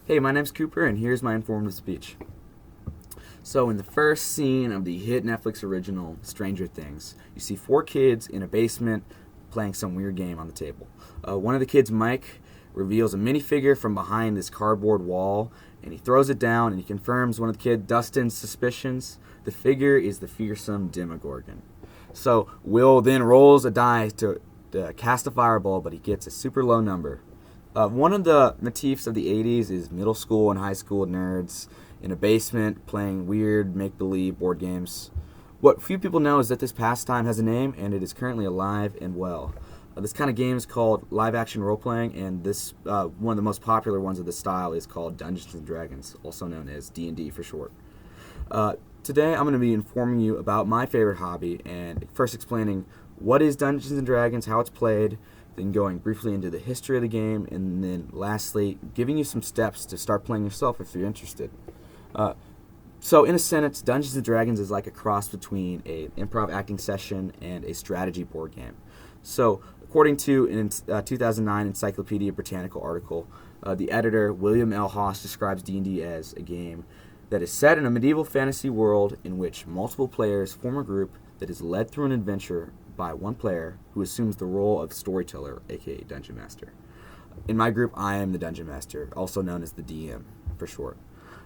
Hey, my name's Cooper, and here's my informative speech. So, in the first scene of the hit Netflix original Stranger Things, you see four kids in a basement playing some weird game on the table. One of the kids, Mike, reveals a minifigure from behind this cardboard wall, and he throws it down, and he confirms one of the kid Dustin's suspicions. The figure is the fearsome Demogorgon. So, Will then rolls a die to cast a fireball, but he gets a super low number. One of the motifs of the 80s is middle school and high school nerds in a basement playing weird make-believe board games. What few people know is that this pastime has a name, and it is currently alive and well. This kind of game is called live-action role-playing, and this one of the most popular ones of this style is called Dungeons & Dragons, also known as D&D for short. Today I'm going to be informing you about my favorite hobby, and first explaining what is Dungeons & Dragons, how it's played, then going briefly into the history of the game, and then lastly, giving you some steps to start playing yourself if you're interested. So in a sentence, Dungeons & Dragons is like a cross between an improv acting session and a strategy board game. So according to an 2009 Encyclopedia Britannica article, the editor, William L. Haas, describes D&D as a game that is set in a medieval fantasy world in which multiple players form a group that is led through an adventure by one player who assumes the role of storyteller, aka Dungeon Master. In my group, I am the Dungeon Master, also known as the DM for short.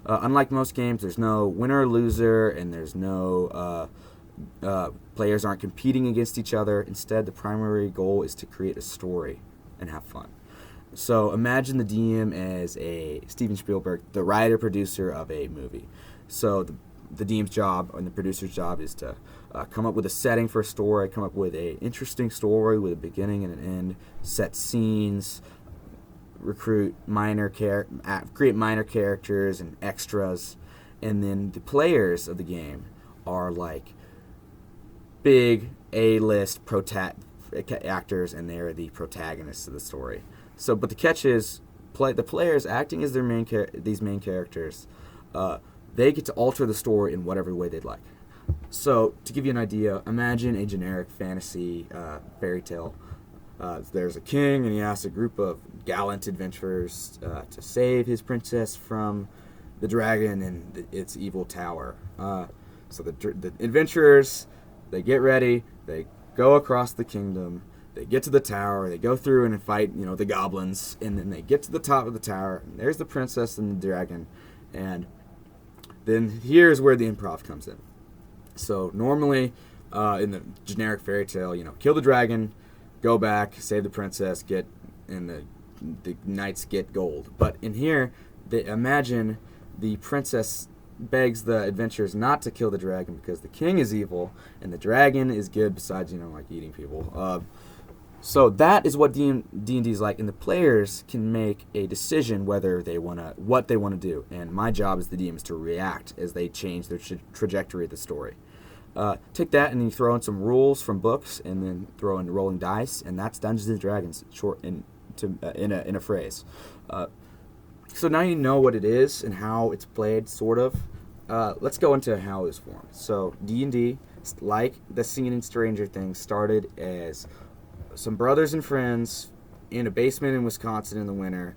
Unlike most games, there's no winner or loser, and there's no players aren't competing against each other. Instead, the primary goal is to create a story and have fun. So imagine the DM as a Steven Spielberg, the writer producer of a movie. So the DM's job and the producer's job is to come up with a setting for a story, come up with an interesting story with a beginning and an end, set scenes, create minor characters and extras, and then the players of the game are like big A-list actors, and they're the protagonists of the story. So, but the catch is, the players acting as these main characters. They get to alter the story in whatever way they'd like. So, to give you an idea, imagine a generic fantasy fairy tale. There's a king, and he asks a group of gallant adventurers to save his princess from the dragon and its evil tower. So the adventurers, they get ready, they go across the kingdom, they get to the tower, they go through and fight, the goblins, and then they get to the top of the tower, and there's the princess and the dragon, and then here's where the improv comes in. So normally, in the generic fairy tale, kill the dragon, go back, save the princess, and the knights get gold. But in here, imagine the princess begs the adventurers not to kill the dragon because the king is evil and the dragon is good besides, like eating people. So that is what D&D is like, and the players can make a decision what they want to do. And my job as the DM is to react as they change their trajectory of the story. Take that and you throw in some rules from books, and then throw in rolling dice, and that's Dungeons and Dragons, short in a phrase. So now you know what it is and how it's played, sort of. Let's go into how it was formed. So D&D, like the scene in Stranger Things, started as some brothers and friends in a basement in Wisconsin in the winter.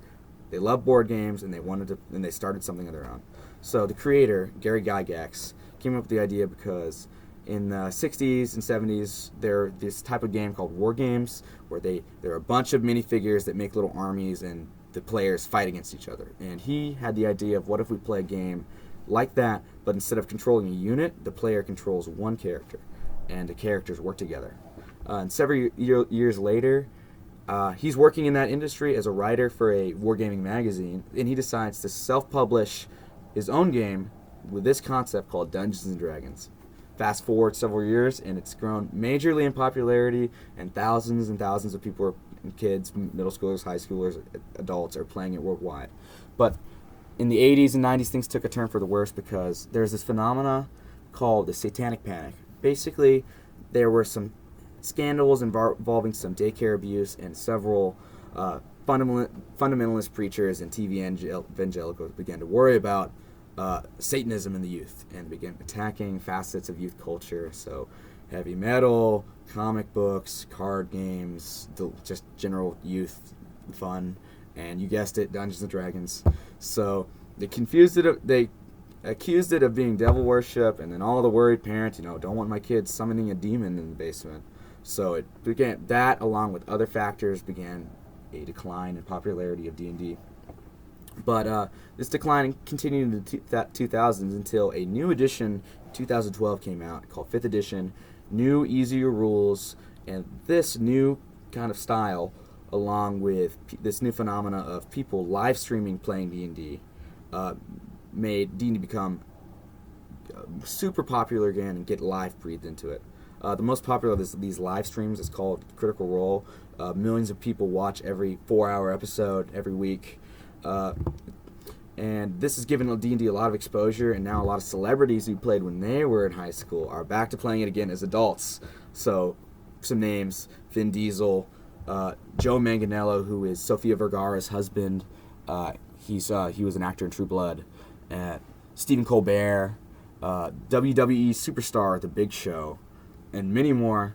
They loved board games, and they started something of their own. So the creator, Gary Gygax, came up with the idea because in the 60s and 70s, there this type of game called war games, where there are a bunch of minifigures that make little armies, and the players fight against each other. And he had the idea of, what if we play a game like that, but instead of controlling a unit, the player controls one character, and the characters work together. And several years later, he's working in that industry as a writer for a wargaming magazine, and he decides to self-publish his own game with this concept called Dungeons and Dragons. Fast forward several years, and it's grown majorly in popularity, and thousands of people, kids, middle schoolers, high schoolers, adults, are playing it worldwide. But in the 80s and 90s, things took a turn for the worse because there's this phenomena called the Satanic Panic. Basically, there were some scandals involving some daycare abuse, and several fundamentalist preachers and TV evangelicals began to worry about Satanism in the youth, and began attacking facets of youth culture. So heavy metal, comic books, card games, just general youth fun, and you guessed it, Dungeons and Dragons. So they confused it. They accused it of being devil worship, and then all the worried parents, don't want my kids summoning a demon in the basement. So it began, that along with other factors, began a decline in popularity of D&D. But this decline continued in the 2000s until a new edition in 2012 came out called 5th edition, new, easier rules, and this new kind of style, along with this new phenomena of people live streaming playing D&D, made D&D become super popular again and get life breathed into it. The most popular of these live streams is called Critical Role. Millions of people watch every 4-hour episode every week. And this has given D&D a lot of exposure, and now a lot of celebrities who played when they were in high school are back to playing it again as adults. So, some names: Dndizzle, Joe Manganiello, who is Sofia Vergara's husband. He was an actor in True Blood. Stephen Colbert, WWE superstar The Big Show, and many more.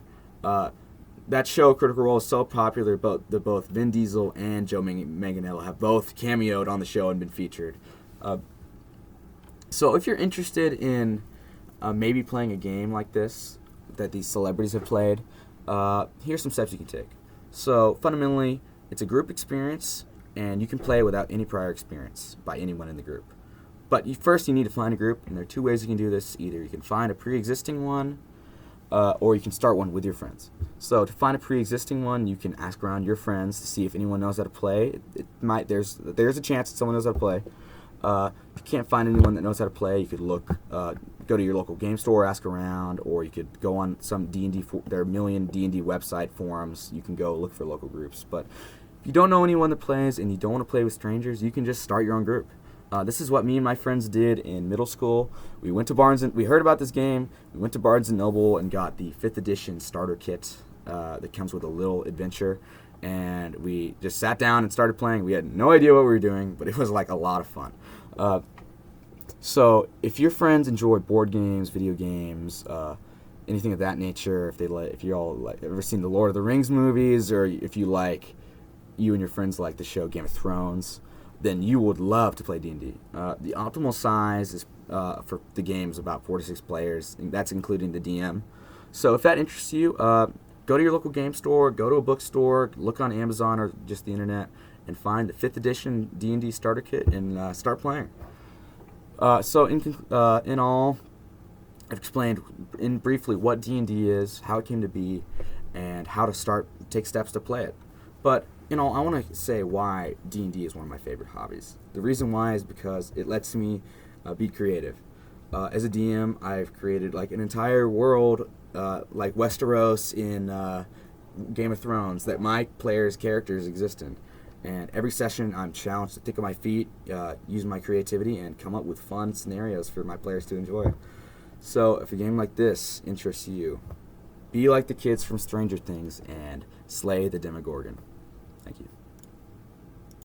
That show, Critical Role, is so popular that both Vin Diesel and Joe Manganiello have both cameoed on the show and been featured. So if you're interested in maybe playing a game like this that these celebrities have played, here's some steps you can take. So fundamentally, it's a group experience, and you can play without any prior experience by anyone in the group. But first you need to find a group, and there are two ways you can do this. Either you can find a pre-existing one, or you can start one with your friends. So to find a pre-existing one, you can ask around your friends to see if anyone knows how to play. There's a chance that someone knows how to play. If you can't find anyone that knows how to play, you could go to your local game store, ask around, or you could go on some D&D. There are a million D&D website forums. You can go look for local groups. But if you don't know anyone that plays and you don't want to play with strangers, you can just start your own group. This is what me and my friends did in middle school. We went to we heard about this game. We went to Barnes & Noble and got the 5th edition starter kit that comes with a little adventure. And we just sat down and started playing. We had no idea what we were doing, but it was like a lot of fun. So if your friends enjoy board games, video games, anything of that nature, if you all ever seen the Lord of the Rings movies, or if you and your friends like the show Game of Thrones, then you would love to play D&D. The optimal size is for the game is about 4 to 6 players, and that's including the DM. So if that interests you, go to your local game store, go to a bookstore, look on Amazon or just the internet, and find the 5th edition D&D starter kit and start playing. So in all, I've explained briefly what D&D is, how it came to be, and how to take steps to play it. But I want to say why D&D is one of my favorite hobbies. The reason why is because it lets me be creative. As a DM, I've created like an entire world, like Westeros in Game of Thrones, that my players' characters exist in. And every session, I'm challenged to think on my feet, use my creativity, and come up with fun scenarios for my players to enjoy. So if a game like this interests you, be like the kids from Stranger Things and slay the Demogorgon. Thank you.